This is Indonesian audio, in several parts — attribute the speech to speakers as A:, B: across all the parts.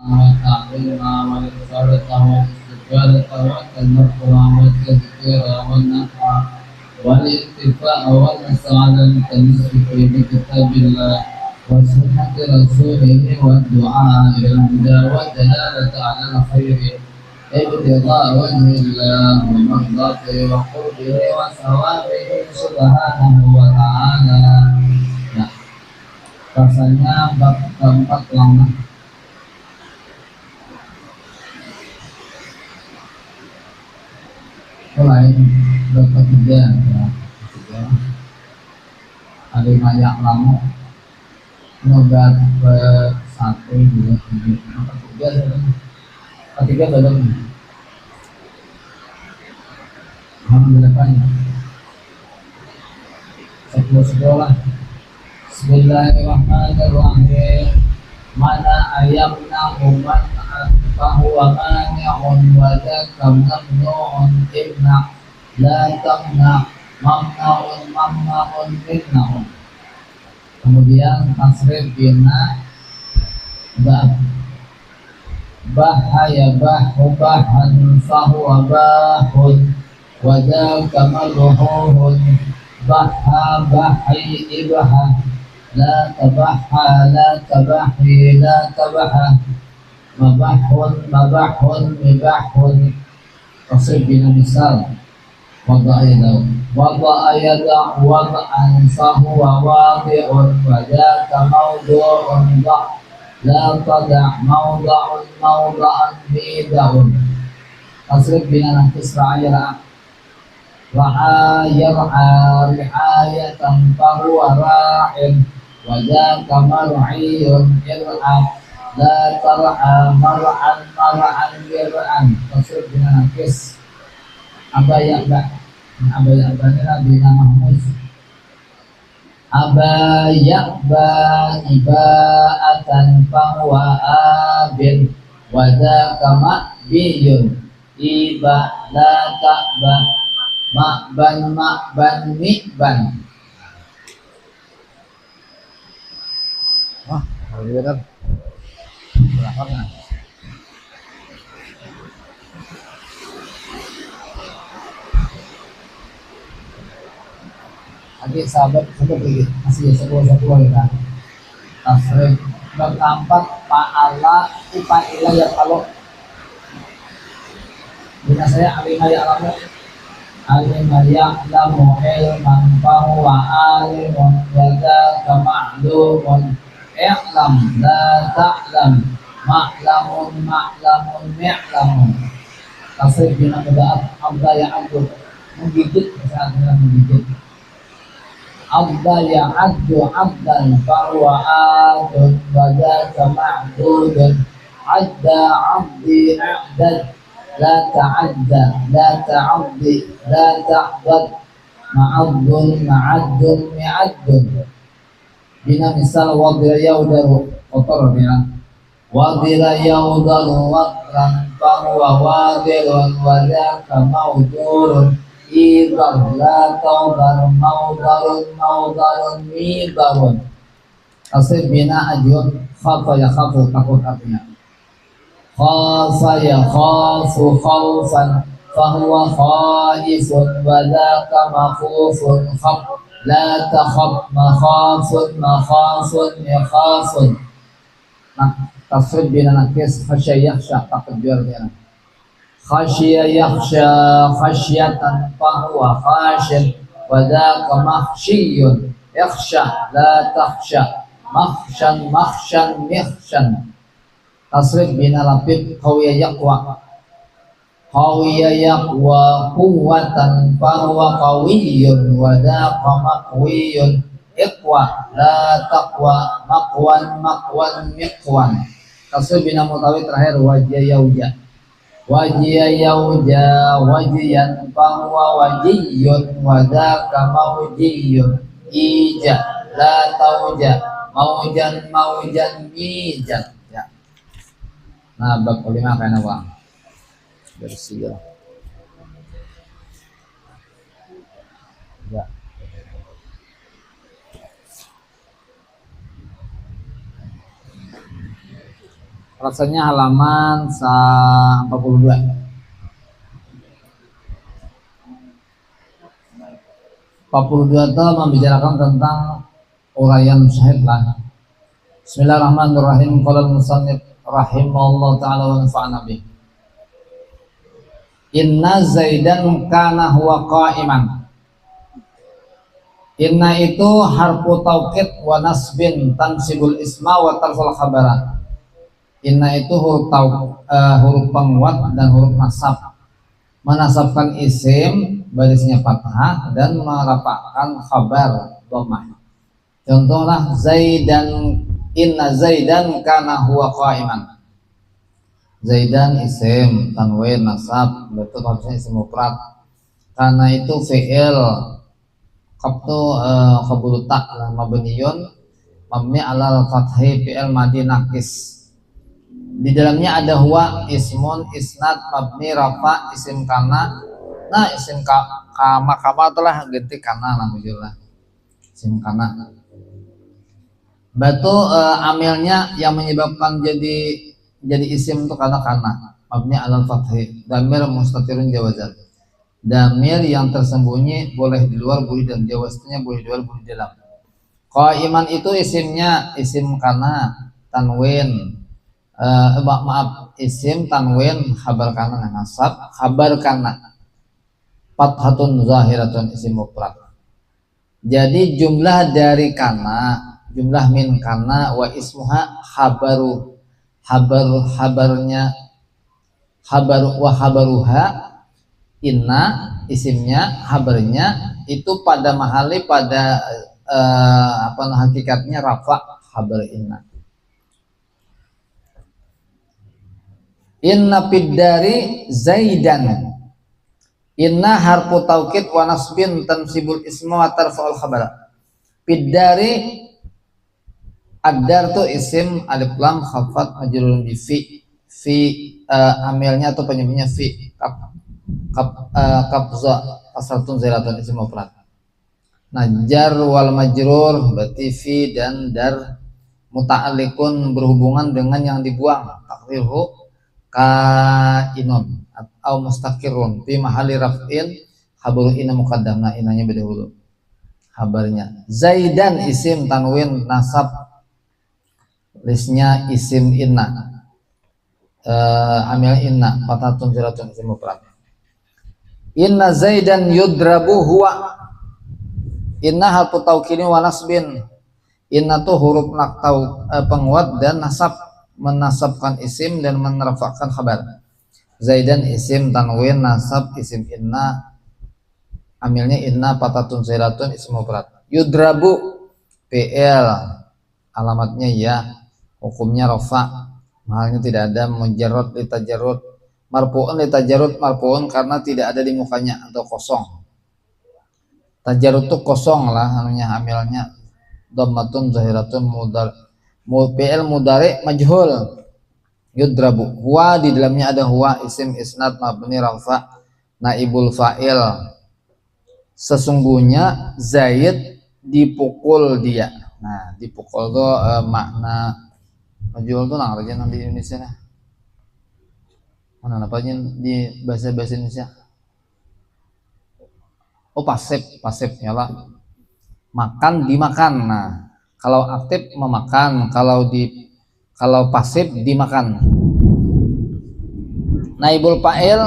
A: والتعظيم والإثارة والاستفادة والتذكر والتذكير والنفع والاكتفاء والسعادة للتمسك بكتاب الله وسنة رسوله والدعاء إلى الهدى والدلالة على الخير ابتغاء وجه الله ومرضاته وقربه وثوابه سبحانه وتعالى. Nah, rasanya bab keempat lama mulai bab ketiga ya, ketiga alimah yang lama nobat ke 1, 2, 3 ketiga dalam alhamdulillah banyak 10 sekolah. Bismillahirrahmanirrahim. Mana ayamna uman bahwa mani'un wa dzaka mamnu'un imna la tamna mamna'un imna'un. Kemudian tasrif bina bahaya bahan fahuwa bahun wa dzaka madhuhun bahi ibha la tabaha la tabahi la tabaha mabahun mibahun. Tasrif bina misal wada'a yada wada'an fahuwa wadi'un wa dzaka mawdu'un la tada' mawda'an bida'un. Tasrif bina nafis ra'ayra ra'a yar'a ri'ayatan fahuwa ra'in wa dzaka mar'iyun ir'a la tar'a mar'an yar'an. Tasrif bina nafis abaya'ba bina mahmuz abaya'ba iba'atan fahuwa abin wa dzaka ma'biyun iba la ta'ba ma'ban mi'ban. Wah, benar. Berapa? Adik sahabat lagi masih 10 ya. Tasrif bab keempat fa'ala ifa'ila ya kalau bina saya alima ya alamu alima ya'lamu ilman fahuwa alimun wa dzaka ma'lumun i'lam la ta'lam ma'lamun mi'lamun. Tasrif bina muda'at abda ya abdu menggigit misalnya menggigit abda ya abdu abdan fahuwa adun wa dzaka ma'dudun adda abdi a'dad la ta'adda la ta'abdi la ta'bad ma'addun mi'addun. Bina misal wadira yaudaru kotor ya wadira yaudaru watran fahuwa wadirun wa dzaka mawdurun idar la taudar maudarun midarun. Tasrif bina ajun khafa ya khafu takut artinya khafa ya khafu khawfan fahuwa khaifun wa dzaka makhufun khaf la takhaf makhafun yakhafun. Nah, tasrif bina nakis khasya yakhsha takut juarnya khasya yakhsha khasyatan fahuwa khashin wa dzaka makhsyiyun yakhsha la takhsha makhshan mikhshan. Tasrif bina lapid qawiya yaqwa quwwatan fahuwa qawiyyun wa dzaka maqwiyyun iqwa la taqwa maqwan miqwan. Tasrif bina mutawi terakhir wajiyauja wajiyan fahuwa wajiyun wa dzaka mawjiyun ija la tauja maujan mijan ya. Nah bab kelima kayaknya bang bersih ya. Rasanya halaman 42. Itu membicarakan tentang uraian syahid lah. Bismillahirrahmanirrahim. Qala al-musannif rahimahullah ta'ala wa nafa'ana bih. Inna Zaidan kana huwa qa'iman. Inna itu harfu taukid wa nasbin tansibul isma wa tarful khabara. Inna itu huruf penguat dan huruf nasab, menasabkan isim barisnya fathah dan merapakkan khabar dhammah. Contohlah Zaidan, inna Zaidan kana huwa qa'iman. Zaidan isim tanwin nasab, betul harusnya isim mufrad. Karena itu fi'il qabtu qabulu ta' mabniyun mabni alal fathi fi'il madi naqis. Di dalamnya ada huwa ismun isnad mabni rafa isim kana. Nah isim kama telah ganti kana alhamdulillah. Isim kana. Batu amilnya yang menyebabkan jadi isim itu kana mabni alal fathi damir mustatirun jawazan. Damir yang tersembunyi boleh di luar, boleh dan jawaznya boleh di luar, boleh di dalam. Qaiman itu isimnya isim kana tanwin isim tanwin khabar kana nasab khabar kana fathatun zahiratun isim mufrad. Jadi jumlah dari kana, jumlah min kana wa ismuha habarnya wa habaruha inna isimnya habarnya itu pada mahali pada hakikatnya rafa habar inna. Inna fiddari Zaidan. Inna harfu taukid wa nasbin tansibul isma wa tarfa'ul khabara. Fiddari ad-dar tu isim alif lam khafat majrurun bi fi amilnya atau penyebabnya fi qabza kasratun zairatun isim mufrad. Nah jar wal majrur berarti fi dan dar muta'alliqun berhubungan dengan yang dibuang, takdirhu kainun atau mustaqirun fi mahali raf'in khabaru inna muqaddam. Nah inanya beda dulu kabarnya. Zaidan isim tanwin nasab listnya isim inna amil inna fatatun ziratun isim mufrad. Inna Zaidan yudrabu huwa. Inna harfu taukidin wa nasbin. Inna tuh huruf naktau penguat dan nasab, menasabkan isim dan menerfa'kan khabar. Zaidan isim tanwin nasab isim inna amilnya inna fatatun zairatun isim mufrad. Yudrabu fi'il alamatnya ya, hukumnya rafa, mahalnya tidak ada, mujarrad litajarrud, marfu'un litajarrud, marfu'un karena tidak ada di mukanya atau kosong. Tajarrud itu kosong lah anunya, amilnya dhammatun zahiratun fi'il mudhari majhul. Yudrabu huwa di dalamnya ada huwa isim isnad mabni rafa naibul fa'il. Sesungguhnya Zaid dipukul dia. Nah dipukul itu makna majhul itu nang aja di Indonesia nah. Mana apanya di bahasa Indonesia? Oh pasif nyala. Makan dimakan. Nah kalau aktif memakan, kalau pasif dimakan. Naibul fa'il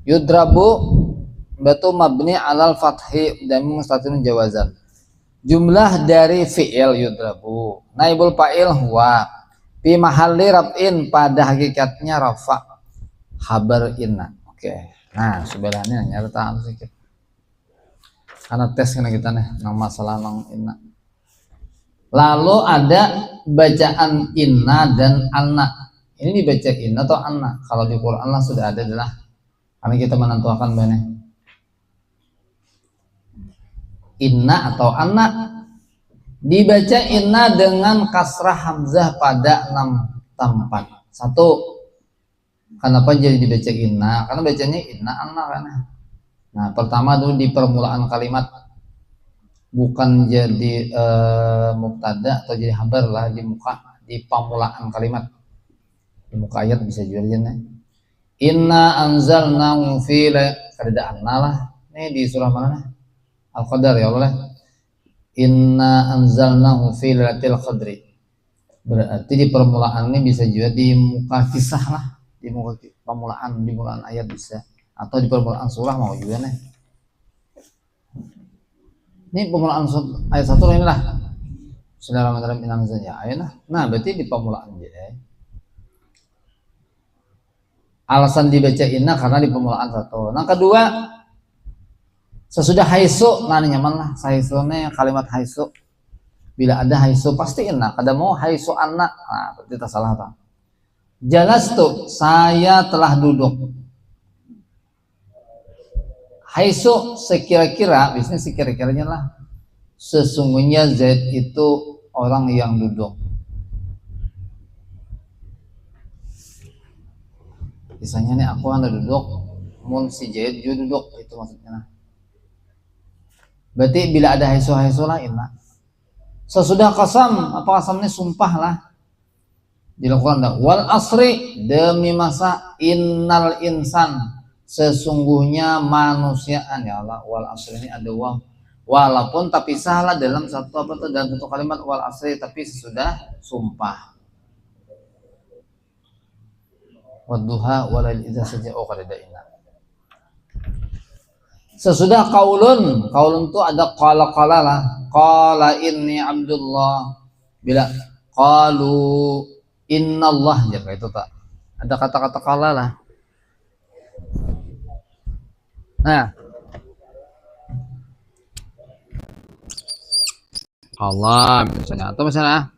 A: yudrabu batu mabni alal fathi dan mustatirun jawazan. Jumlah dari fi'il yudrabu. Naibul fa'il huwa fi mahalli raf'in pada hakikatnya rafa khabar inna. Oke. Nah, sebenarnya nyata sedikit. Karena tes kena kita nih nang masalah nang inna. Lalu ada bacaan inna dan anna. Ini dibaca inna atau anna? Kalau di Quran lah sudah ada adalah karena kita menentukan benar inna atau anna. Dibaca inna dengan kasrah hamzah pada 6 tempat. Satu, kenapa jadi dibaca inna? Karena bacanya inna anna karena. Nah pertama dulu di permulaan kalimat, bukan jadi mubtada atau jadi khabar lah di muka, di permulaan kalimat. muka ayat bisa juga nya. Inna anzalnahu fi kada annalah. Ini di surah mana? Al-Qadar ya Allah. Inna anzalnahu fi lailatul qadri. Berarti di permulaan ini bisa juga di muka kisah lah, di muka permulaan, di permulaan ayat bisa, atau di permulaan surah mau juga nih. Ini permulaan ayat 1 ini lah. Bismillahirrahmanirrahim inna anzalnahu ayat. Nah, berarti di permulaan aja. Alasan dibaca inna karena di permulaan 1. Nah, kedua, sesudah haisu, nah nyaman lah, haisunya kalimat haisu. Bila ada haisu pasti inna, kada mau haisu anak, nah berarti tak salah tak. Jalastu, saya telah duduk. Haisu sekira-kira, biasanya sekira-kiranya lah. Sesungguhnya Zaid itu orang yang duduk. Misalnya nih aku anda duduk, mun si Zaid juga duduk, itu maksudnya. Berarti bila ada haisu lah inna. Sesudah qasam, apa qasamnya sumpah lah. Di Al-Qur'an ada wal asri, demi masa, innal insan, sesungguhnya manusiaan ya Allah. Wal asri ini ada waw. Walaupun tapi salah dalam satu apa tuh, dalam satu kalimat wal asri, tapi sesudah sumpah. Wadduha walal idza saja kada inna. Sesudah kaulun tuh ada qala lah. Qala inni Abdullah. Bila qalu innallah ya itu tak. Ada kata-kata qala lah. Nah. Allah misalnya atau misalnya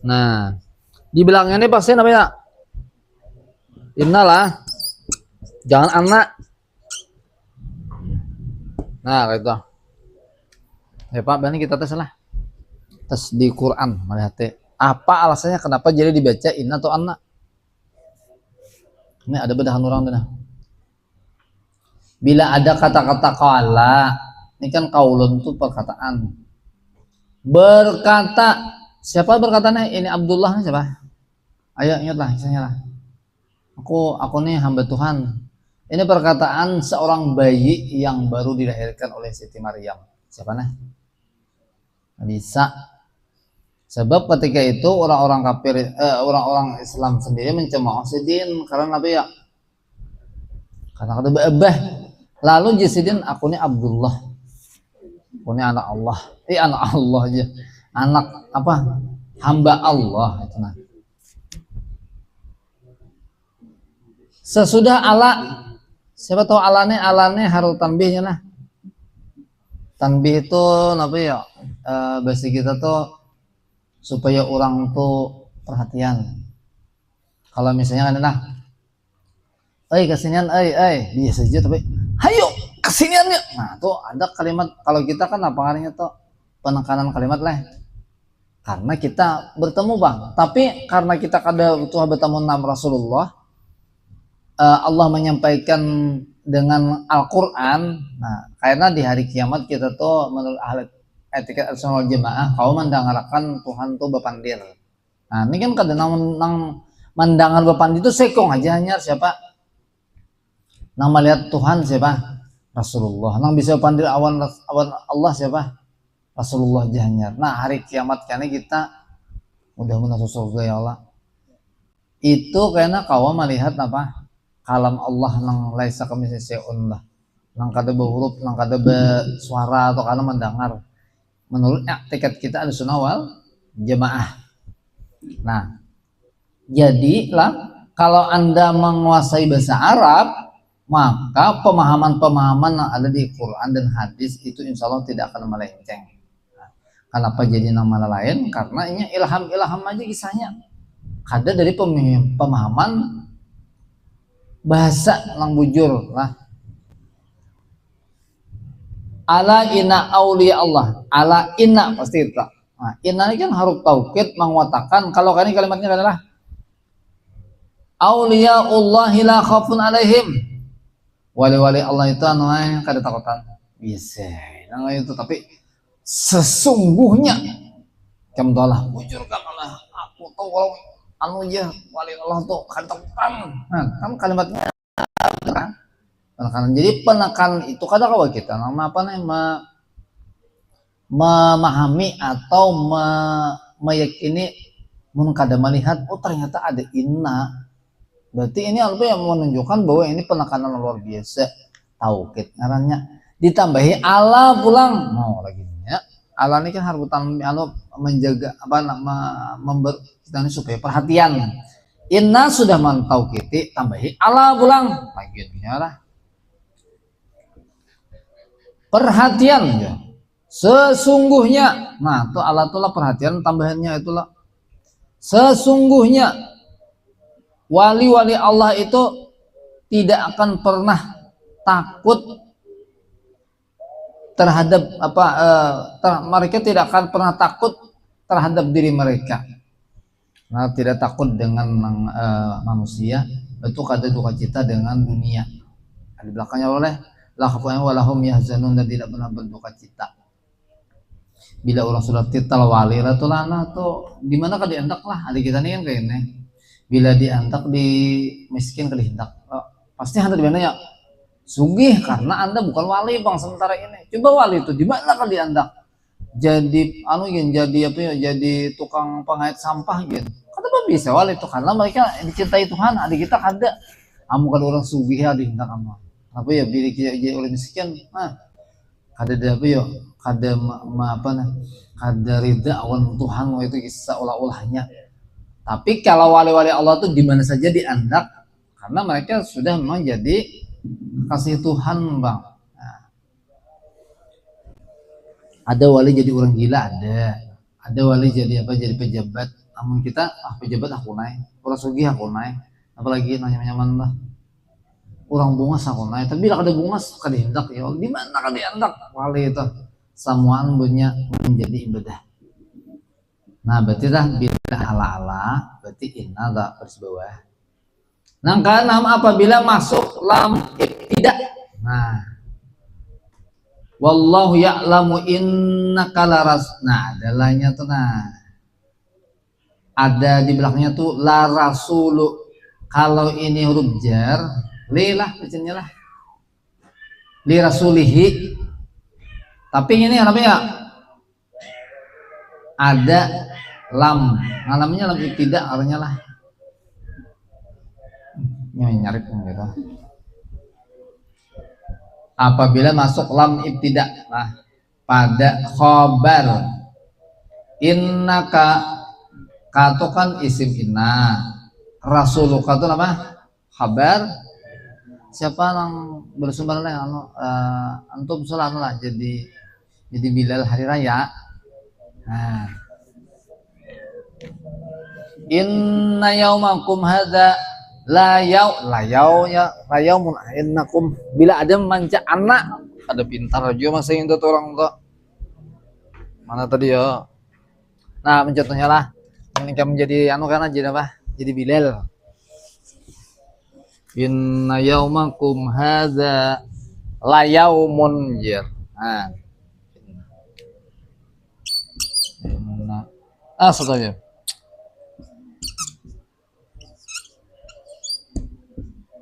A: nah, di belakangnya ini pasti namanya inna lah, jangan anak. Nah, kayak itu. Ya Pak, berarti kita tes lah. Tes di Quran, melihat apa alasannya kenapa jadi dibaca inna atau anak. Ini ada bedahan orang tuh. Bila ada kata-kata qala, ini kan qaulun itu perkataan. Berkata, siapa berkatanya? Ini Abdullah siapa? Ayo ingatlah, misalnya lah. Aku nih hamba Tuhan. Ini perkataan seorang bayi yang baru dilahirkan oleh Siti Maryam. Siapa nah? Bisa. Sebab ketika itu orang-orang kafir, orang-orang Islam sendiri mencemooh Sidin karena apa ya? Karena kata babah. Lalu Jisidin aku nih Abdullah. Aku nih anak Allah. Anak Allah aja. Anak apa? Hamba Allah itu nah. Sesudah ala, siapa tahu alane harus tanbihnya lah. Tanbih itu apa ya? Bahasa kita tuh supaya orang tuh perhatian. Kalau misalnya kan nah, kesinian, biasa aja tapi, hayo kesinian ya. Nah tuh ada kalimat kalau kita kan apa artinya tuh penekanan kalimat lah. Karena kita bertemu bang, tapi karena kita kada butuh bertemu nama Rasulullah. Allah menyampaikan dengan Al-Quran. Nah, karena di hari kiamat kita tuh menurut ahli etiket Ahlussunnah Jamaah kau mendengarkan Tuhan tuh bepandir. Nah, ini kan kadang nang mendengar bepandir itu sekong aja hanya siapa? Nang melihat Tuhan siapa? Rasulullah. Nang bisa pandir awan Allah siapa? Rasulullah jahanyar. Nah, hari kiamat karena kita mudah-mudahan masuk surga ya Allah. Itu karena kau melihat apa? Kalam Allah nang laisa kami seseun lah, nang kada berhuruf, nang kada bersuara atau karena mendengar. Menurut etiket kita Ahlussunnah wal Jamaah. Nah, jadilah kalau Anda menguasai bahasa Arab, maka pemahaman-pemahaman yang ada di Quran dan hadis itu insya Allah tidak akan melenceng. Nah, kenapa jadi nama lain? Karena ini ilham aja kisahnya. Ada dari pemahaman bahasa lang bujur lah. Ala inna auliya Allah. Ala inna pasti itu. Nah, inna ini kan harus taukid mengatakan kalau kali kalimatnya adalah auliya Allah la khaufun alaihim. Wali-wali Allah itu anu kada takutan. Bisa. Nah itu tapi sesungguhnya kamu Allah bujur kalah aku tahu kalau anu ya wali Allah tuh kantokan. Nah, kan kalimatnya kan penekanan. Jadi penekanan itu kadang kalau kita nama apa namanya memahami atau meyakini mun kada melihat oh ternyata ada inna. Berarti ini apa yang menunjukkan bahwa ini penekanan luar biasa. Taukid ngarannya ditambahi ala pulang mau lagi ya. Allah ini kan harutan Allah menjaga apa nama kita ini supaya perhatian. Inna sudah mantau kita tambahi ala pulang bagiannya lah. Perhatian ya. Sesungguhnya. Nah, tuh Allah tuh lah perhatian tambahannya itulah. Sesungguhnya wali-wali Allah itu tidak akan pernah takut terhadap apa mereka tidak akan pernah takut terhadap diri mereka. Nah, tidak takut dengan manusia, itu kada duka cita dengan dunia. Di belakangnya oleh lahum walahum yahzanun dan tidak pernah berduka cita. Bila orang sudah titel wali ratulana tuh di mana kada diandak lah adik kita nih kan kayak ini. Bila diandak di miskin kada diandak. Pasti ada di mana ya? Sugih karena Anda bukan wali bang sementara ini. Coba wali itu di mana kan diandak? Jadi anu jadi apa ya? Jadi tukang pengait sampah gitu. Kenapa bisa wali itu? Karena mereka dicintai Tuhan. Adik kita kada. Kamu kan orang sugih ya diandak kamu. Apa ya bila kita jadi oleh miskin? Nah, kada ada apa ya? Kada apa nah? Kada ridha awan Tuhan itu kisah ulah-ulahnya. Tapi kalau wali-wali Allah itu di mana saja diandak karena mereka sudah memang jadi kasih Tuhan bang. Nah, ada wali jadi orang gila ada wali jadi apa jadi pejabat. Namun kita pejabat aku naik, orang sugih aku naik, apalagi nyaman lah. Orang bungas aku naik, tapi bila ada bungas kada hendak ya. Di mana kada hendak wali itu samuan punya menjadi ibadah. Nah berarti dah bila ala berarti inna tak baris bawah. Nah keenam apabila masuk lam ibtida. Nah wallahu ya'lamu innaka laras. Nah adalahnya tuh nah ada di belakangnya tuh la rasulu. Kalau ini huruf jar li lah bacanya lah li rasulihi. Tapi ini apa ya ada lam. Nah namanya lam ibtida artinya lah nyarip gitu. Apabila masuk lam ibtida nah pada khobar innaka katokan isim inna rasuluka itu nama khabar siapa yang bersumber lah antum salah lah jadi Bilal hari raya. Nah inna yaumakum hadza la yaumun innakum bila ada manca anak ada pintar aja masa itu orang tuh mana tadi ya. Nah mencontohnya lah ini kamu menjadi anu karena jadi apa jadi Bilal. Inna yaumakum hadza la yaumun jir. Nah saja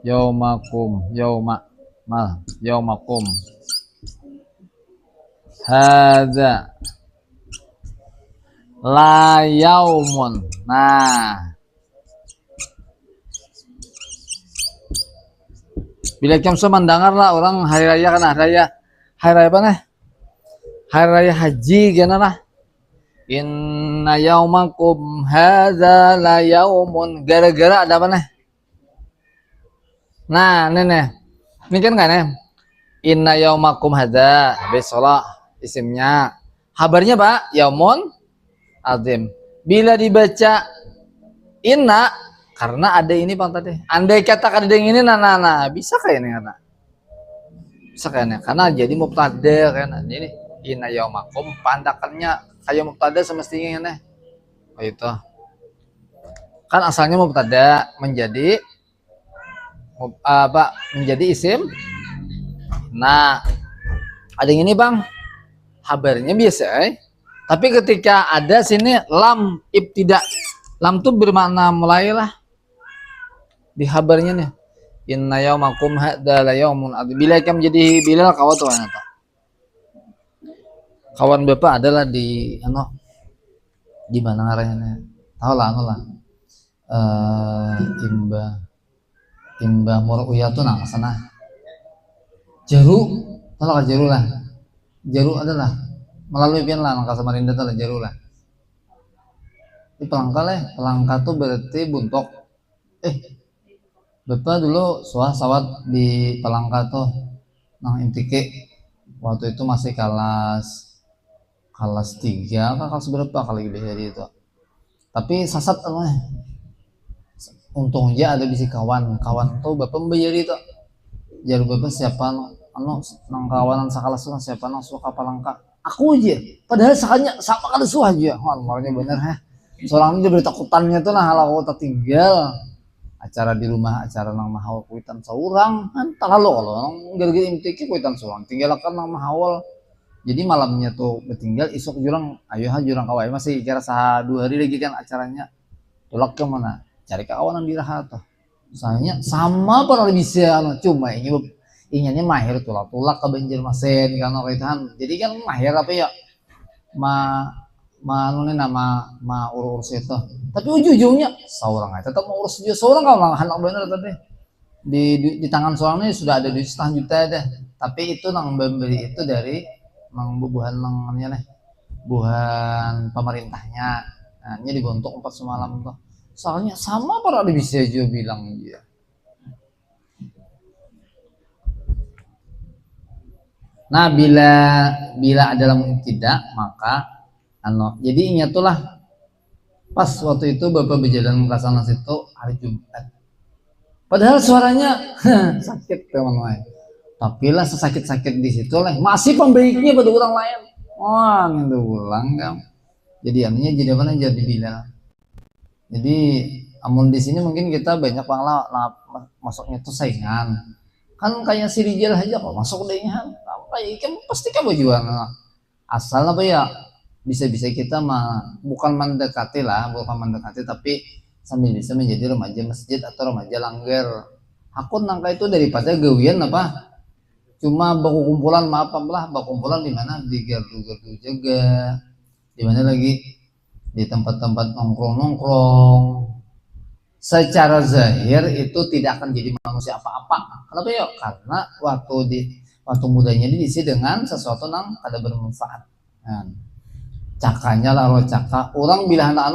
A: yaumakum yaumakum hadza la yaumun. Nah bila kamu mendengar lah orang hari raya kan hari raya apa nih hari raya haji gana lah inna yaumakum hadza la yaumun gara-gara ada apa nih. Nah, ini kan nih. Inna yaumakum hadza habis sholat isimnya. Habarnya Pak, yaumun azim. Bila dibaca inna karena ada ini Bang tadi. Andai kata ada yang ini nah bisa kayak ini karena. Bisa kayaknya karena jadi mubtada kan. Jadi inna yaumakum pandakannya kayak mubtada semestinya nih. Oh itu. Kan asalnya mubtada menjadi menjadi isim. Nah ada yang ini Bang habarnya biasa tapi ketika ada sini lam ibtida, lam tuh bermakna mulailah di habarnya nih, inna yaumakum hadza la yaumun adzim. Bila kam jadi bilal kawan tuh kawan bapak adalah di di mana ngaranya tahu lah Imbah Mur'uyah tuh nang sana Jaru, tahu Jaru lah. Jaru adalah melalui pian lah Langkah Samarinda tuh Jaru lah. Di Pelangka tuh berarti buntok. Bapak dulu sawat di Pelangka tuh nang intike waktu itu masih kelas 3 kan kelas berapa kali lebih dari itu. Tapi sasat untungnya ada bisi kawan tuh bapak membayar itu. Jadi bapak siapa nang kawanan sakalas tuh siapa nang suka Pelangka. Aku aja. Padahal sakanya sama kali suah aja. Walaunya bener Soalnya dia beritakutannya tuh nah kalau aku tinggal acara di rumah acara nang mahal kuitan seorang kan kalau gara-gara intike kuitan seorang tinggalkan nang mahal. Jadi malamnya tuh bertinggal isuk jurang jurang kawai masih kira 2 hari lagi kan acaranya. Tolak ke mana? Cari kawanan di raha tuh. Soalnya sama para bisa cuma ini mahir tulak ke Banjarmasin kan kaitan. Jadi kan mahir apa ya? Nama urus itu. Tapi ujung-ujungnya seorang aja tetap mau urus juga seorang kalau anak bener tapi di tangan seorang ini sudah ada duit 1,5 juta deh. Tapi itu nang membeli itu dari nang bubuhan buhan pemerintahnya. Nah, ini dibentuk 4 semalam tuh. Soalnya sama para bisa aja bilang dia. Nah, bila adalah tidak maka jadi ingatlah pas waktu itu bapak berjalan ke sana situ hari Jumat. Padahal suaranya sakit teman-teman. Tapi lah sesakit-sakit di situ lah masih pembaiknya pada orang lain. Wah, itu ulang kan. Jadi artinya jadi apa jadi bilal. Jadi amun di sini mungkin kita banyak bangla masuknya tuh saingan. Kan kayak si Rijal aja kok masuk deh apa ya kan pasti kamu jual asal apa ya bisa-bisa kita bukan mendekati tapi sambil bisa menjadi remaja masjid atau remaja langgar. Aku nangka itu daripada gawian apa cuma berkumpulan berkumpulan di mana di gardu-gardu jaga di mana lagi di tempat-tempat nongkrong secara zahir itu tidak akan jadi manusia apa-apa. Kenapa ya? Karena waktu mudanya diisi dengan sesuatu yang ada bermanfaat. Cakanya lah caka orang bilang lah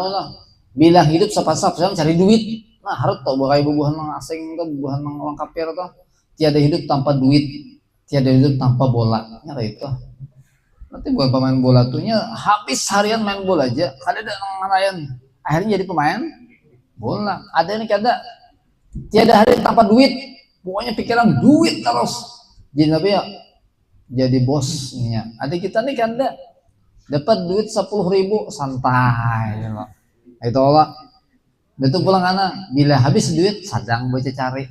A: bilang hidup sepasap cari duit. Nah harus tau bahwa bubuhan yang asing tuh bubuhan yang orang kafir tuh tiada hidup tanpa duit, tiada hidup tanpa bola. Ya kayak itu. Nanti bukan pemain bola tuhnya habis harian main bola aja. Ada yang akhirnya jadi pemain bola. Ada yang tiada hari tanpa duit. Pokoknya pikiran duit terus. Jadi apa ya? Jadi bosnya. Ada kita nih dapat duit 10.000 santai. Itu Allah. Itu pulang anak. Bila habis duit sadang baca cari.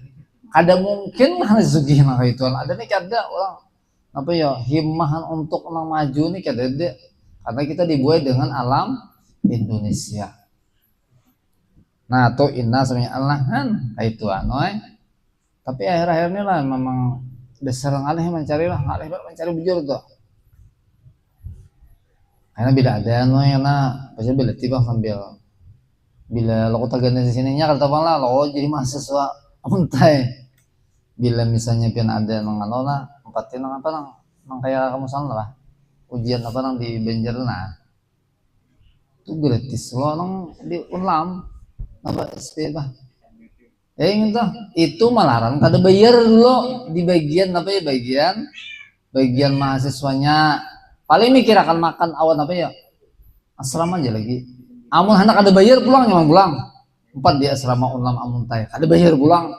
A: Ada mungkin harus sugih nah itu. Ada nih orang apa ya himmahan untuk maju nih karena kita dibuat dengan alam Indonesia. Nah tuh inna sebenarnya Allah kan itu tapi akhir-akhirnya lah memang dasar alih mencari bujur tuh karena bila ada pasti bila tiba sambil bila lo tagana di sininya kata bang lah lo jadi mahasiswa untai bila misalnya pian ada tempatin apa kayak kamu sana lah ujian apa di Banjar itu gratis lo di Unlam apa SP apa itu malaran kada bayar dulu di bagian apa ya bagian mahasiswanya paling mikir akan makan awan apa ya asrama aja lagi amun hendak ada bayar pulang 4 di asrama Unlam amun tay ada bayar pulang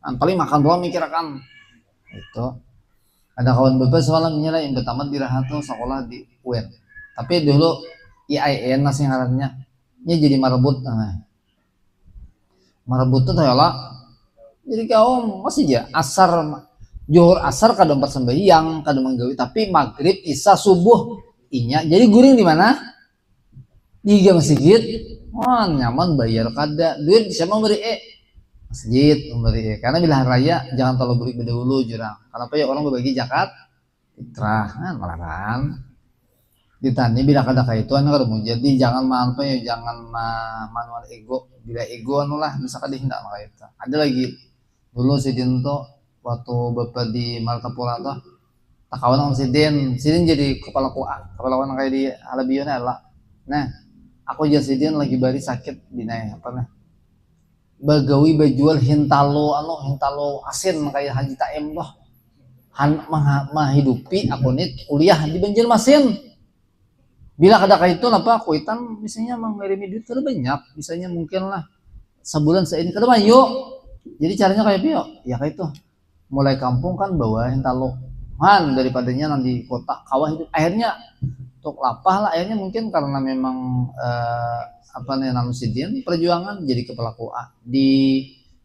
A: paling makan doang mikir akan itu. Ada kawan bapak soalnya menyala yang bertamat di Rahato sekolah di UN. Tapi dulu IAIN masih ngarannya jadi marbut. Marbut itu lah. Jadi kau masih aja asar Johor asar kadang 4 sembahyang kadang menggawi tapi maghrib isya subuh inya jadi guring di mana di masjid. Wah nyaman bayar kada duit siapa memberi masjid memberi karena bila hari raya jangan terlalu beri dahulu jurang. Kenapa ya orang berbagi zakat fitrah kan melarang ditanya bila kada kayak itu anu kada mau jadi jangan apa ya jangan manual ego bila ego anu lah bisa kada hendak maka itu ada lagi dulu si Dinto waktu bapak di Martapura tuh tak kawan sama si Din jadi kepala kawan kayak di Alabiyona lah. Nah aku jadi si Din lagi bari sakit di apa nah bagawi bajual hintalo asin kayak Haji Taim loh menghidupi aku nih kuliah di Banjarmasin. Bila kada kayak itu apa kuitan misalnya mengirimi duit kada banyak misalnya mungkin lah sebulan ini kada banyak jadi caranya kayak piyo ya kayak itu mulai kampung kan bawa hentalo man daripadanya nanti kota kawah itu akhirnya untuk lapah lah akhirnya mungkin karena memang apa nih nama Sidin perjuangan jadi kepala KUA di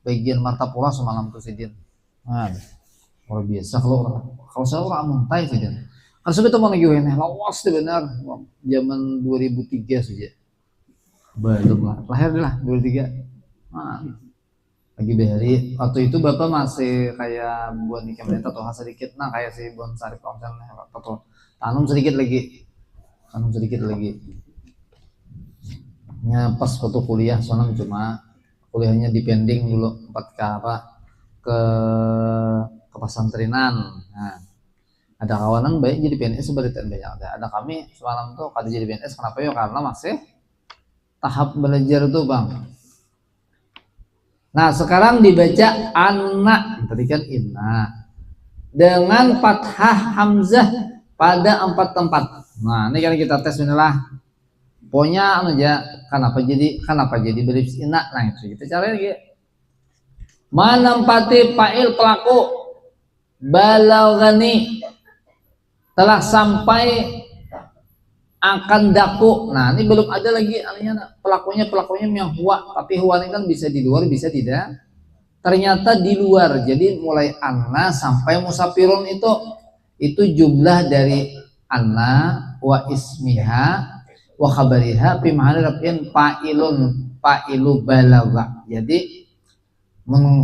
A: bagian Martapura semalam tuh Sidin nah luar biasa kalau saya orang muntai Sidin kan sebetulnya mau ngejualnya lawas tuh benar zaman 2003 saja belum lah lahir lah 2003 nah, lagi beri waktu itu bapak masih kayak buat nikah meneta atau sedikit nah kayak si bon sarif konsennya atau tanam sedikit lagi nya pas waktu kuliah soalnya cuma kuliahnya dipending dulu 4 ke pesantrenan nah ada kawanan baik jadi PNS sebagai banyak ada kami semalam tuh kada jadi PNS kenapa ya karena masih tahap belajar tuh bang. Nah sekarang dibaca anak tadi kan inna dengan fathah hamzah pada 4 tempat. Nah ini kan kita tes inilah pokoknya aja kenapa jadi beribs inna nah itu kita cari lagi menempati fa'il pelaku balaghani telah sampai akan daku. Nah ini belum ada lagi pelakunya yang huwa tapi huwa ini kan bisa di luar bisa tidak ternyata di luar jadi mulai anna sampai musafirun itu jumlah dari anna wa ismiha wa khabariha fi mahalli raf'in fa'ilu balagha jadi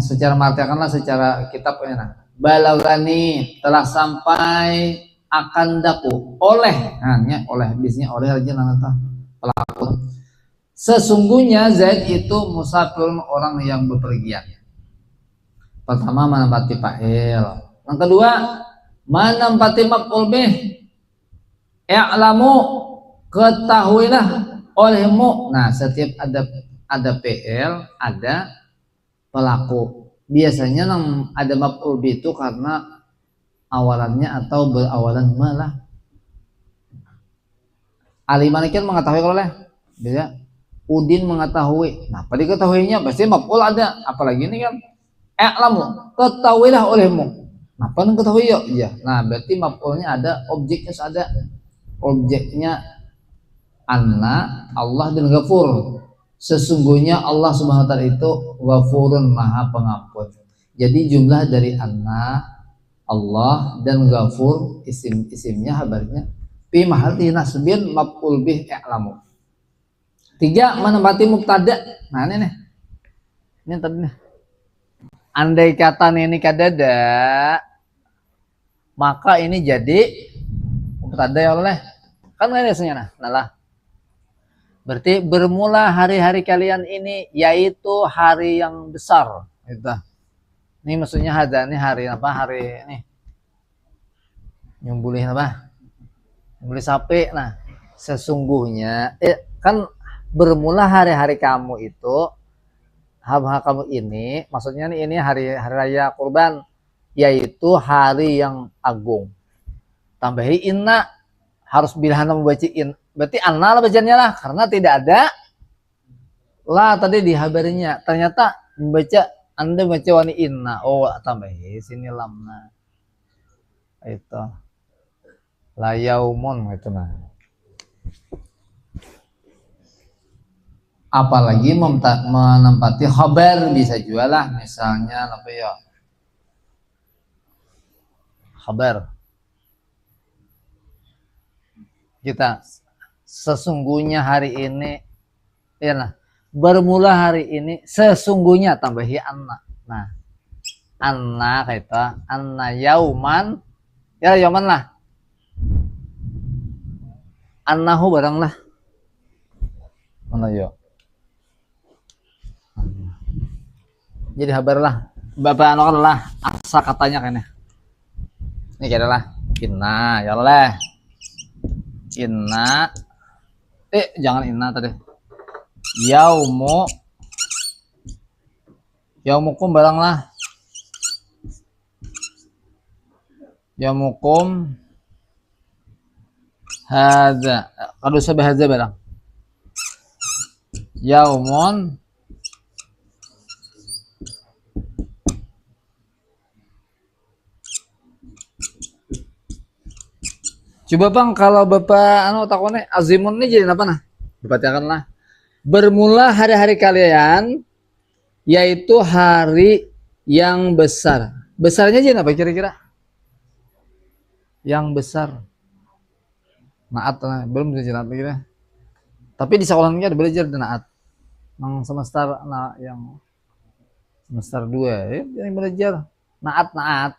A: secara martiakanlah secara kitab ini nah balaghani telah sampai akan daku oleh oleh bisnya oleh aja nanti pelaku sesungguhnya Zaid itu musafirun orang yang bepergian pertama menempati fa'il yang kedua menempati maf'ul bih i'lamu ketahuilah olehmu nah setiap ada PL ada pelaku biasanya ada maf'ul bih itu karena awalannya atau berawalan malah Ali Malikin mengetahui oleh bisa Udin mengetahui nah pada diketahuinya pasti maf'ul ada apalagi ini kan i'lamu ketahuilah olehmu nah apa ketahui yuk ya nah berarti maf'ulnya ada objeknya anna Allah dan Ghafur sesungguhnya Allah Subhanahu wa taala itu Ghafurun maha pengampun jadi jumlah dari anna Allah dan Ghafur isimnya habarnya fi mahalli nasbin maf'ul bih i'lamu. 3 menempati mubtada. Nah ini nih. Ini tadi nih. Andai kata ini kadada maka ini jadi mubtada ya Allah. Kan ini biasanya nah. Berarti bermula hari-hari kalian ini yaitu hari yang besar itu. Ini maksudnya ada nih hari apa hari ini nyumbulin apa nyumbulin sapi nah sesungguhnya kan bermula hari-hari kamu itu hari kamu ini maksudnya nih ini hari raya kurban yaitu hari yang agung tambahi inna harus bilhana membaca in berarti anna lah bacanya lah karena tidak ada lah tadi di habarnya ternyata membaca anda baca wani inna tambahi sini lamna itu la yaumun itu nah apalagi menempati khabar bisa juga lah misalnya apa ya khabar kita sesungguhnya hari ini, ya nah, bermula hari ini sesungguhnya tambahi anna. Nah, anna kita anna yauman, ya yauman lah, annahu barang lah, mana yo. Jadi habar lah, bapak anu kan lah, asa katanya kayaknya. Ini kira lah, inna ya lah, inna, jangan inna tadi. Yaumukum barang lah, yaumukum hadza, kadu sabah hadza barang. Yaumun coba bang, kalau bapak anu takone azimun ini jadi apa nah? Bapak lah. Bermula hari-hari kalian, yaitu hari yang besar. Besarnya jadi apa kira-kira? Yang besar. Naat lah, belum bisa naat lagi. Tapi di sekolahnya ada belajar naat. Yang semester nah, yang semester 2 yang belajar naat.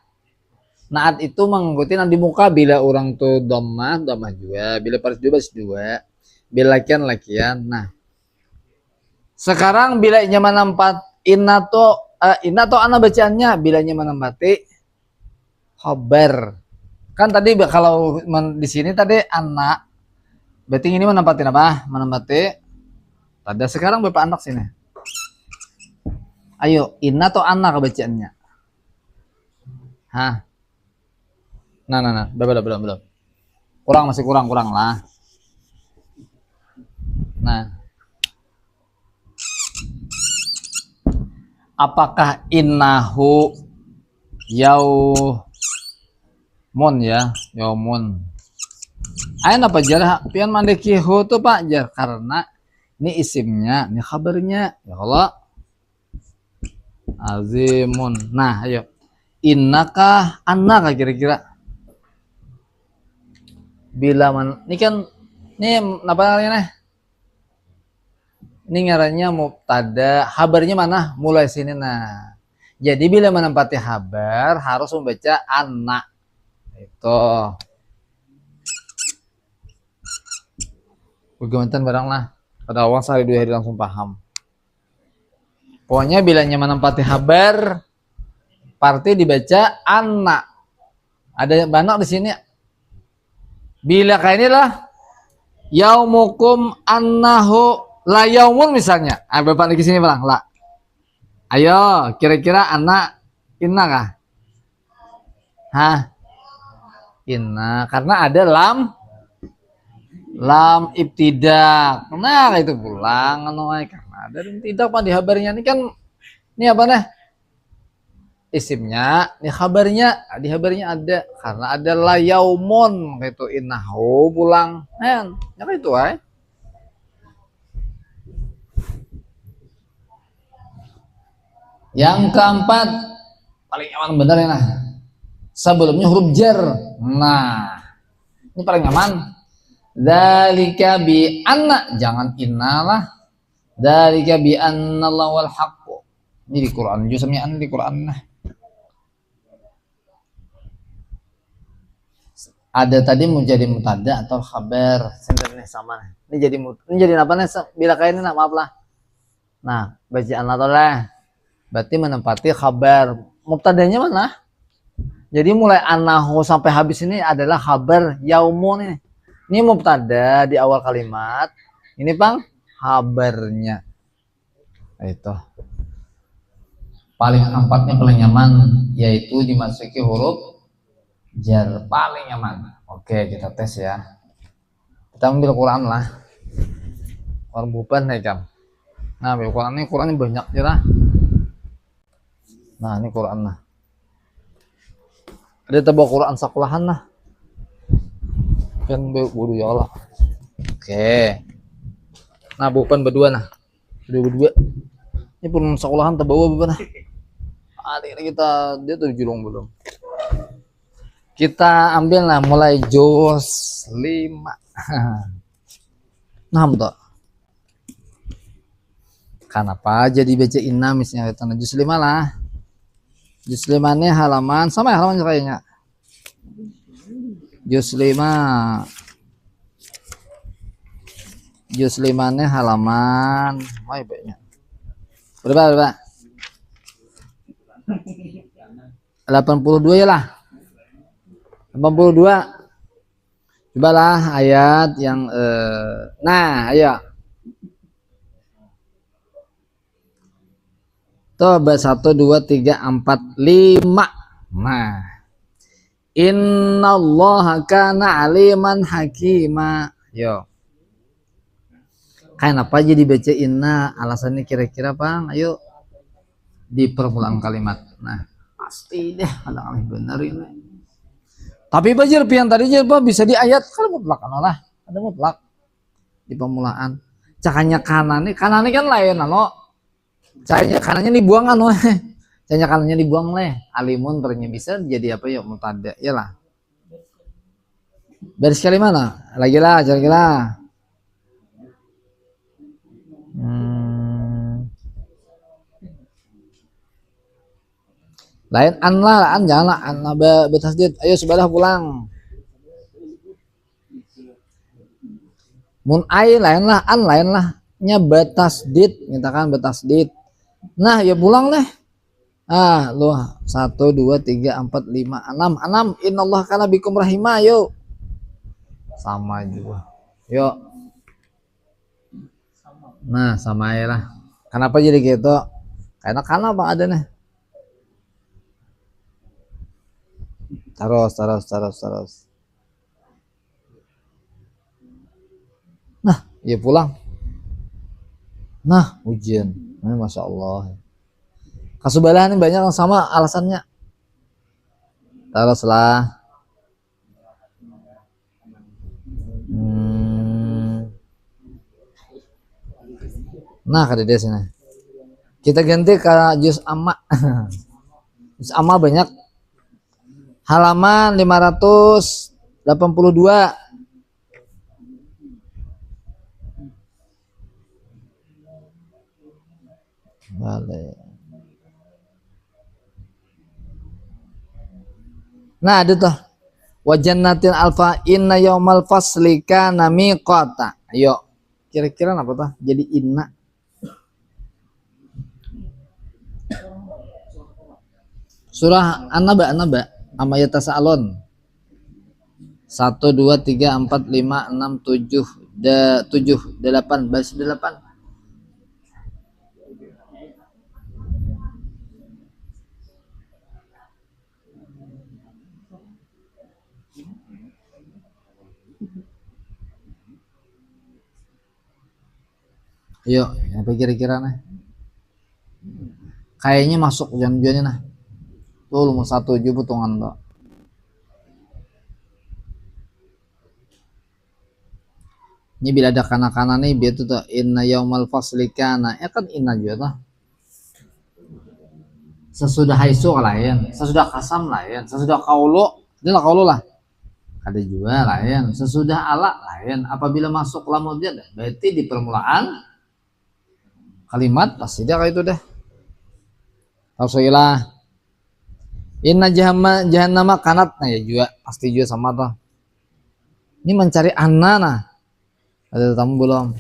A: Naat itu mengikuti di muka bila orang tuh dhammah juga, bila baris dua, bila lakian. Nah, sekarang bila nyaman nampat inna to ana bacaannya bila nyaman nampati khabar. Kan tadi kalau di sini tadi anak, berarti ini menempatin apa? Menempati pada sekarang bapak anak sini. Ayo, inna to ana kebacaannya. Hah? Nah, belum. Masih kurang lah. Nah, apakah innahu yaumun ya, yaumun. Ayo apa jar? Pian mandekihu tuh Pak jar, karena ini isimnya, ini kabarnya. Ya Allah. Azimun. Nah, ayo. Innakah annaka kira-kira? Bila ini kan ini apa namanya? Ini ngarannya mubtada, habarnya mana? Mulai sini nah. Jadi bila menempati habar harus membaca anak. Itu. Bagaimana barang lah. Pada awal sehari 2 hari langsung paham. Pokoknya bilanya menempati habar, parti dibaca anak. Ada banyak di sini. Bila kayak inilah yaumukum annahu la yaumun misalnya. Bapak lagi sini barang la. Ayo, kira-kira anak inna kah? Hah? Inna, karena ada lam ibtidak. Nah, itu pulang karena ada ibtidak Pak di habarnya ini kan ini apa nih? Isimnya, ini kabarnya, di habarnya ada karena ada la yaumun gitu innahu pulang. Kan, ya itu ay. Yang keempat paling aman bener ya nah. Sebelumnya huruf jar. Nah, ini paling aman. Dzalika bi anna, jangan innalah. Dzalika bi anna Allahul haqq. Ini di Quran, jusnya di Quran nah. Ada tadi mau jadi mutada atau khabar senternya sama. Ini jadi apa nih? Bila kayak ini nah, maaf lah. Nah, bacaan atau lah. Berarti menempati khabar. Mubtadanya mana? Jadi mulai anahu sampai habis ini adalah khabar yaumun ini. Ini mubtada di awal kalimat. Ini Bang khabarnya. Itu. Paling empatnya paling nyaman yaitu dimasuki huruf jar, paling nyaman. Oke, kita tes ya. Kita ambil Quran lah. Orang buban nih kan. Nah, ambil Quran ini Qurannya banyak ya lah. Nah, ini Quran lah. Ada tebak Quran sekolahan lah. Kan bodoh ya Allah. Oke. Nah, bukan berdua nah. Berdua. Ini pun sekolahan terbawa bukan nah. Adik kita dia tuh julung belum. Kita ambil lah mulai juz 5. Nah, betul. Kenapa jadi baca inna misalnya tanah juz 5 lah. Juz 5 nya halaman sama ya halaman kayaknya. Juz 5. Juz 5 nya halaman mau ya berapa? 82 ya lah. 82. Cobalah ayat yang nah, ayo. Coba 1 2 3 4 5. Nah. Innallaha kana aliman hakima. Yo. Kenapa jadi baca inna? Alasannya kira-kira, Bang? Ayo. Di permulaan kalimat. Nah, pasti deh ada alih benar ini. Tapi bajar pian tadi aja bisa di ayat kalau mutlak lah. Ada mutlak di permulaan. Cakanya kanannya kan lain ano. Cakanya kanannya dibuang ano. Cakanya kanannya dibuang leh. Alimun ternyata bisa jadi apa ya mutada. Iyalah. Baris kali mana? Lagi lah, cari lah. Lain an lah, an jangan lah, an betasdid. Ayo sebelah pulang. Mun ai lain lah, an lain lah. Nya betasdid, nyatakan betasdid. Nah, ya pulang deh. Ah, lu 1 2 3 4 5 6. Innallaha kana bikum rahimah, yuk. Sama juga. Yuk. Nah, sama ya lah. Kenapa jadi gitu? Karena Bang ada nih. Terus. Nah, ya pulang. Nah, ujian. Nah, Masya Allah. Kasubalahan ini banyak yang sama alasannya. Teruslah. Nah, kata dia sini. Kita ganti ke juz amma. Juz amma banyak. Halaman 582. Balik. Nah, ada tuh. Wa jannatin alfa inna yaumal fasli kana miqata. Ayo. Kira-kira apa tuh? Jadi inna. Surah An-Naba amma yatasaalun. 1 2 3 4 5 6 7 8 baris 8. Yuk, apa kira-kira nih? Kayaknya masuk hujan-hujannya nah. Tuh nomor 1 aja butongan tuh. Ini bila ada kana-kana nih biar tuh inna yaumal fasli kana. Ya kan inna juga tuh. Sesudah haisu lain, sesudah kasam lain, sesudah kaulu, adalah kaulu lah. Ada juga lain, sesudah ala lain. Apabila masuk lamul jad, berarti di permulaan kalimat pasti dia kayak itu deh. Rasulillah. Inna jahannama kanat, nah ya juga pasti juga sama tuh. Ini mencari anna nah. Ada tamu belum?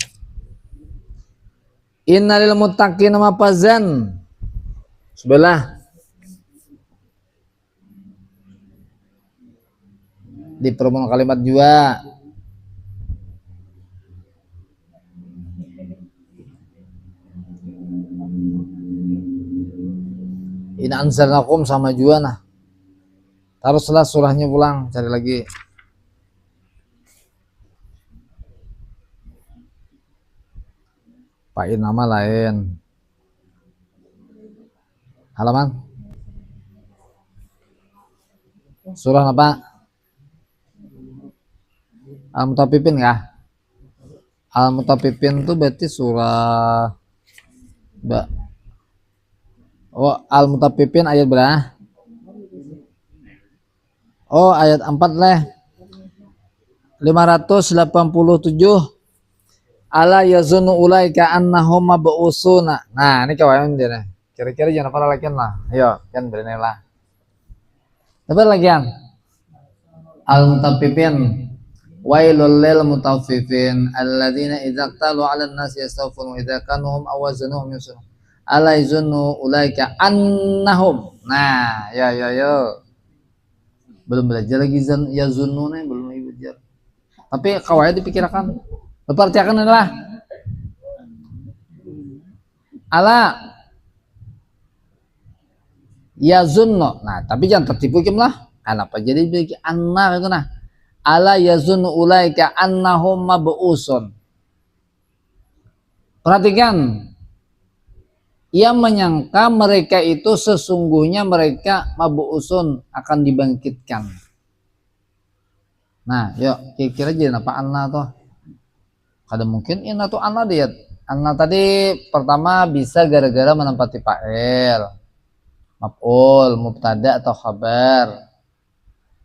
A: Innalil muttaqina mafazan. Sebelah. Di permulaan kalimat juga. Inna anzalnakum sama juga nah. Teruslah surahnya pulang, cari lagi. Pakai nama lain. Halaman. Surah apa? Al-Mutaffifin kah? Al-Mutaffifin itu berarti surah Oh, Al-Mutaffifin ayat berapa? Oh, ayat 4 leh. 587. Ala yazunnu ulaika annahum mab'usuna. Nah, ini kawan dia. Kira-kira jangan apa lagi lah. Ayo, kan berenang lah. Apa lagi yang? Al-mutaffifin. Wailul lil mutaffifin alladzina idza qalu 'alan nasi yastawfun wa idza kanuhum aw wazanuhum yusun. Ala yazunnu ulaika annahum. Nah, ya. Belum belajar lagi yazunnuna belum lagi belajar. Tapi kawaid dipikirkan. Perhatikan adalah ala yazunno. Nah, tapi jangan tertipu kim lah. Kenapa jadi bikin anna itu nah? Ala yazunnu ulaika annahum mab'usun. Perhatikan. Ia menyangka mereka itu sesungguhnya mereka mab'usun akan dibangkitkan. Nah, yuk kira-kira jadi apa anna tuh? Kada mungkin inna tuh anna dia. Anna tadi pertama bisa gara-gara menempati fa'il, maf'ul, mubtada atau khabar.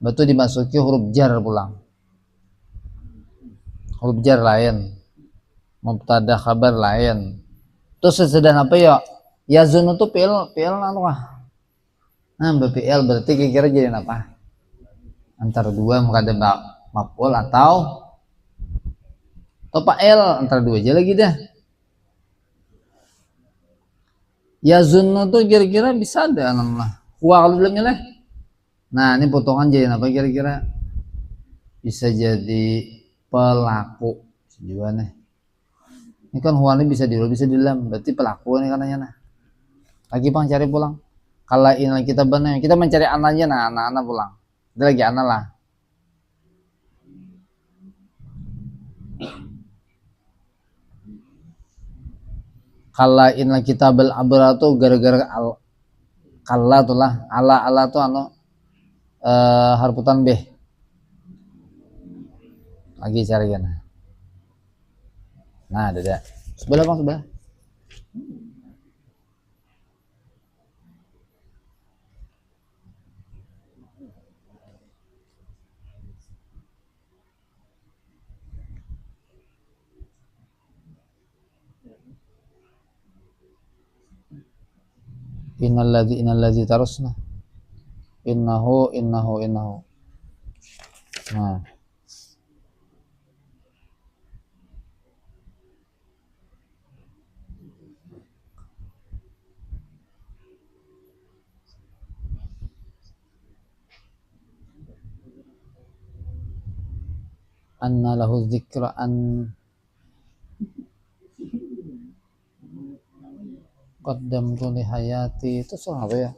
A: Betul dimasuki huruf jar pulang. Huruf jar lain. Mubtada khabar lain. Terus sesudah apa ya? Yazun itu fi'il anu kah? Nah, fi'il berarti kira-kira jadi apa? Antara dua mukada maf'ul atau fa'il antara dua aja lagi dah. Yazun itu kira-kira bisa ada nama. Wah kalau belum nyeleh. Nah, ini potongan jadi apa kira-kira? Bisa jadi pelaku juga nih. Ini kan huan bisa di luar bisa di dalam, berarti pelaku nih katanya nah. Lagi bang cari pulang. Kalau ini kita benar, kita mencari anaknya nah, anak-anak pulang. Itu lagi anak lah. Kalau ini kita berabra tuh gara-gara kala tuh lah, ala tuh anu harputan B. Lagi cari kan. Nah, ada. Sebelah bang, sebelah. Innalladzi tarusna. Innahu. Nah. Anna lahu dzikra an qaddamtu li hayati itu soal apa ya?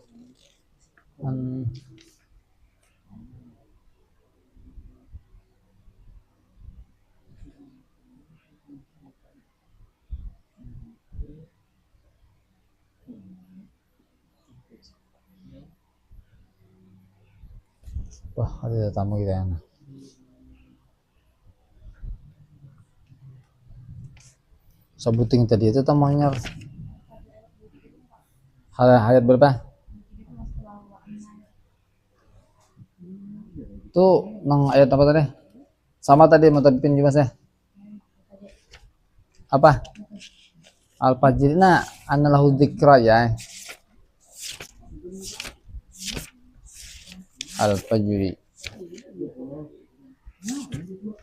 A: Wah, ada tamu kita yang sebuting tadi itu tamunya ayat berapa? Tuh nang ayat apa tadi? Sama tadi mutafifin juga saya. Apa? Al-Fajr. Nah, anallahu dzikra ya. Al-Fajr.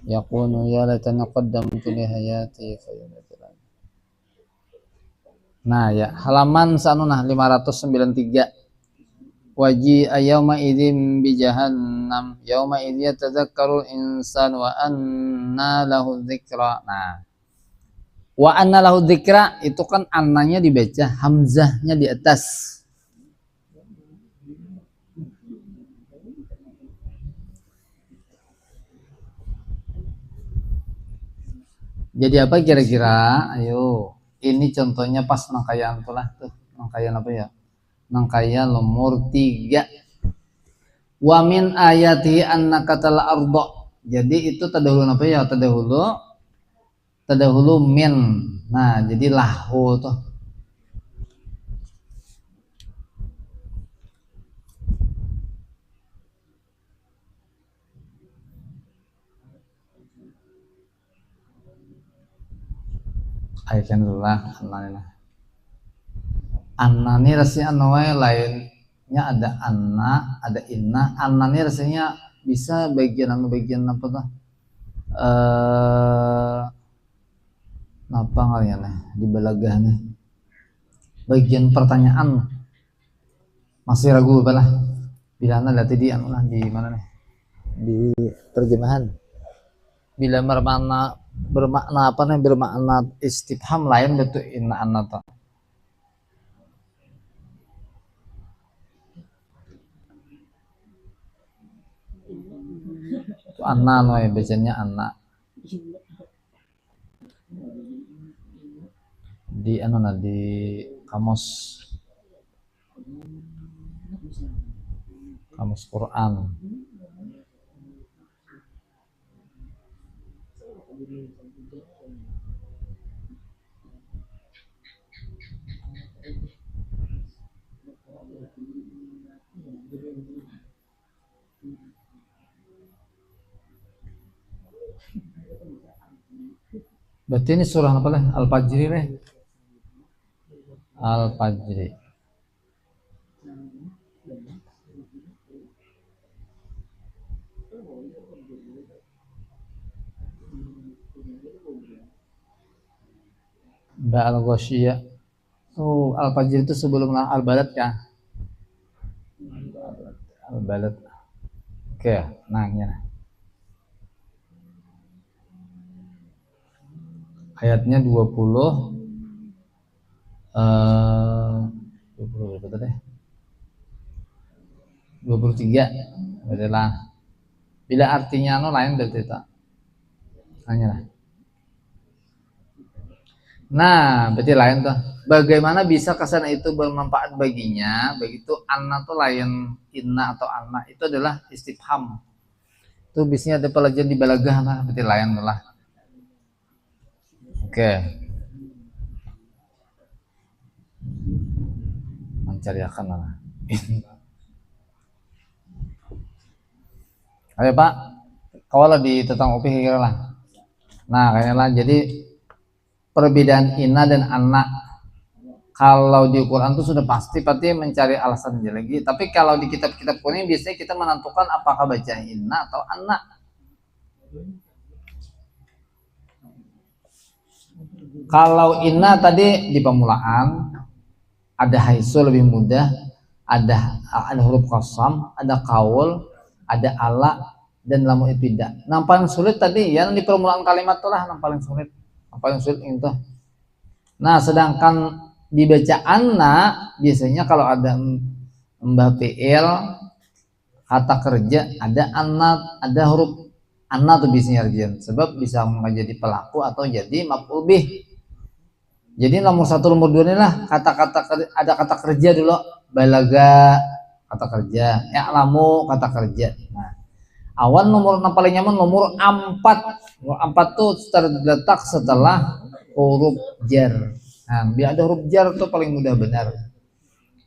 A: Yaqulu ya laitani qaddamtu li hayati fayunafilan. Nah, ya, halaman sanunah 593. Waji yauma idzin bi jahannam yauma idz yatadzakkarul insan wa anna lahu dzikra. Nah, wa anna lahu dzikra itu kan annanya dibaca, hamzahnya di atas. Jadi apa kira-kira? Ayo, ini contohnya pas nangkayaan lah tuh, nangkayaan apa ya? Nangkayaan nomor 3. Wa min ayati annaka tal arda. Jadi itu terdahulu apa ya? Terdahulu min. Nah, jadi lahu tuh. Aikan dulu lah anani rasanya anoe lainnya ada anna ada inna. Anani rasanya bisa bagian apa tuh apa kalian nih di balagahnya bagian pertanyaan masih ragu lah bila anda lihat di anu lah di mana nih di terjemahan bila bermakna apa nih bermakna istifham lain betul inna anna tuh anna no ya bacanya anna di anu nah di kamus Quran berarti ini surah apa lah Al-Fajri nih Al-Fajri Mbak Al-Ghoshiyah. Oh, Al-Fajr itu sebelum Al-Balad ya? Al-Balad. Oke, nah ini nah. Ayatnya 20 berapa tadi? 23. Adalah bila artinya lain berarti tak. Hanya lah. Nah, berarti lain tuh. Bagaimana bisa kesana itu bermanfaat baginya? Begitu anna tuh lain inna atau anna itu adalah istifham. Itu biasanya ada pelajaran di balagah lah, berarti lain lah. Oke. Mencari akan lah. Ayo Pak, kawalah di tentang UPI kira lah. Nah, kayaknya lah. Jadi perbedaan inna dan anna kalau di Quran itu sudah pasti mencari alasan aja lagi. Tapi kalau di kitab-kitab kuning biasanya kita menentukan apakah baca inna atau anna. Kalau inna tadi di pemulaan ada haisu lebih mudah, ada huruf qasam, ada qaul, ada ala dan lamu ibtidah. Yang paling sulit tadi ya di permulaan kalimat itulah yang paling sulit. Yang paling sulit itu. Nah, sedangkan dibaca anna biasanya kalau ada mbah PL kata kerja ada anna, ada huruf anna tuh biasanya artian sebab bisa menjadi pelaku atau jadi maf'ul bih. Jadi nomor 1 nomor 2 ini lah kata-kata ada kata kerja dulu balaga kata kerja ya'lamu kata kerja. Nah, awan nomor yang paling nyaman nomor 4. Nomor 4 tuh terletak setelah huruf jar. Nah, bila ada huruf jar tuh paling mudah benar.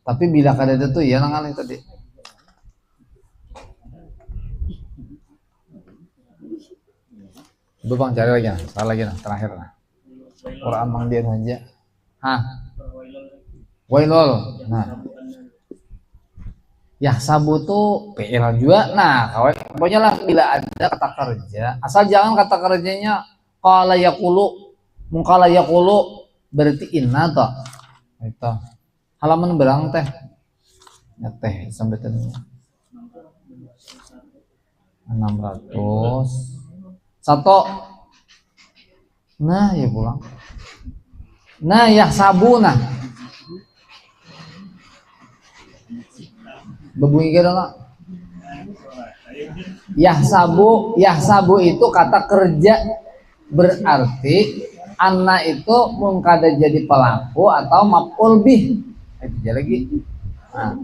A: Tapi bila kada ada tuh ya nangan tadi. Coba Bang cari lagi nah, salah lagi nah terakhir nah. Quran mang dia aja. Hah. Wailul. Nah. Ya sabu tuh PL juga. Nah, kawan pokoknya lah bila ada kata kerja, asal jangan kata kerjanya qala yaqulu, mungkala yaqulu berarti inna toh. Itu. Halaman berang teh. Ya teh sampai tadi. 600. Satu. Nah, ya pulang. Nah, ya sabuna. Bebunyi kira nggak? Yahsabu itu kata kerja berarti anna itu mungkada jadi pelaku atau maf'ul bih. Itu lagi. Nah,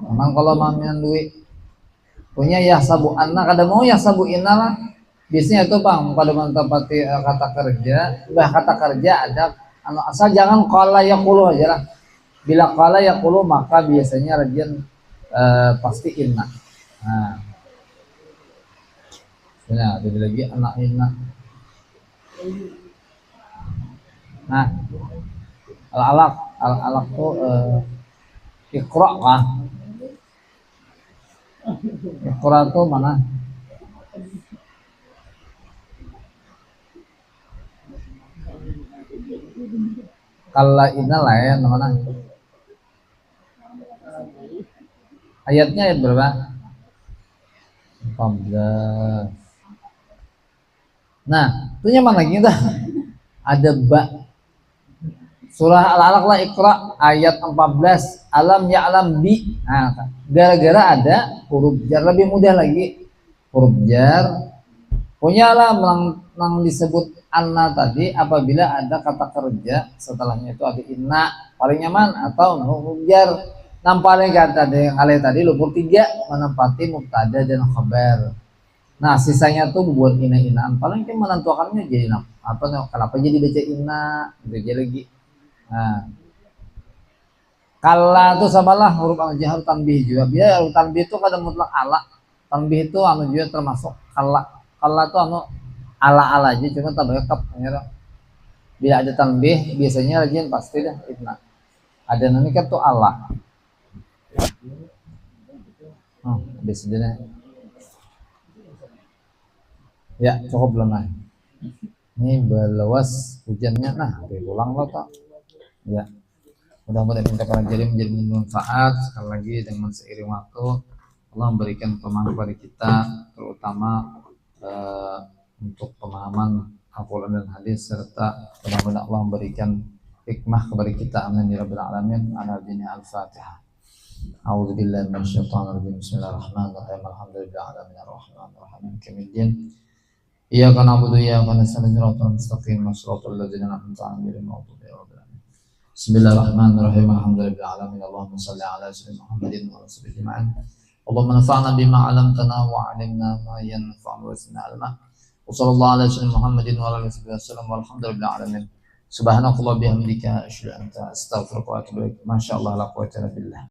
A: memang kalau mamian duit punya yahsabu anna kada mau yahsabu inna lah. Biasanya itu Bang pada mentapati kata kerja, kata kerja ada asal jangan qala yaqulu aja lah. Bila qala yaqulu maka biasanya rajin pasti inna. Nah, ada lagi anak inna. Nah, al-alaq tuh Iqra kah? Iqra tuh mana? Kalla innal ya mana? Ayatnya ayat berapa? 14. Nah, itu nyaman lagi dah. Ada ba. Surah Al-Alaq lah Iqra ayat 14. Alam ya'lam bi. Nah, gara-gara ada huruf jar lebih mudah lagi. Huruf jar punyalah yang disebut anna tadi apabila ada kata kerja setelahnya itu ada inna paling nyaman atau huruf jar. Nampaknya kata yang kali tadi lupur 3 menempati mubtada dan khabar. Nah sisanya tuh buat ina-inaan paling kan menentukannya jadi apa kenapa jadi baca ina gitu aja lagi. Nah kala tuh sabalah huruf al-jahar tanbih juga biar huruf tanbih itu kadang mutlak ala tanbih itu anu juga termasuk kala tuh anu ala aja cuma tak berkap ya. Bila ada tanbih biasanya rajin pasti dah itna ada nanti kan tuh ala biasanya ya cukup belum lah ini belawas hujannya nah pulang lo tak ya mudah-mudahan kita pelajari menjadi bermanfaat sekali lagi dengan seiring waktu Allah memberikan pemahaman kepada kita terutama untuk pemahaman Al-Quran dan hadis serta mudah-mudahan Allah memberikan hikmah kepada kita amin ya rabbal alamin ala dini al-fatihah a'udzubillahi minasyaitonir rajim bismillahirrahmanirrahim alhamdulillahi alamin arrahmanir rahim kamiddin iyyaka na'budu wa iyyaka nasta'in ihdinas mustaqim shiratal ladzina an'amta 'alaihim ghairil maghdubi 'alaihim. Bismillahirrahmanirrahim alhamdulillahi alamin Allahumma shalli ala sayyidina Muhammadin wa ala alihi ajma'in. Allahumma nafa'na bima 'allamtana wa 'allimna ma yanfa'una wa zidna 'ilma. Wa sallallahu ala sayyidina Muhammadin wa ala alihi wasallam walhamdulillahi alamin. Subhanakallah bihamdika asyhadu an la ilaha illa anta astaghfiruka wa atubu ilaik. Masyaallah la quwwata illa billah.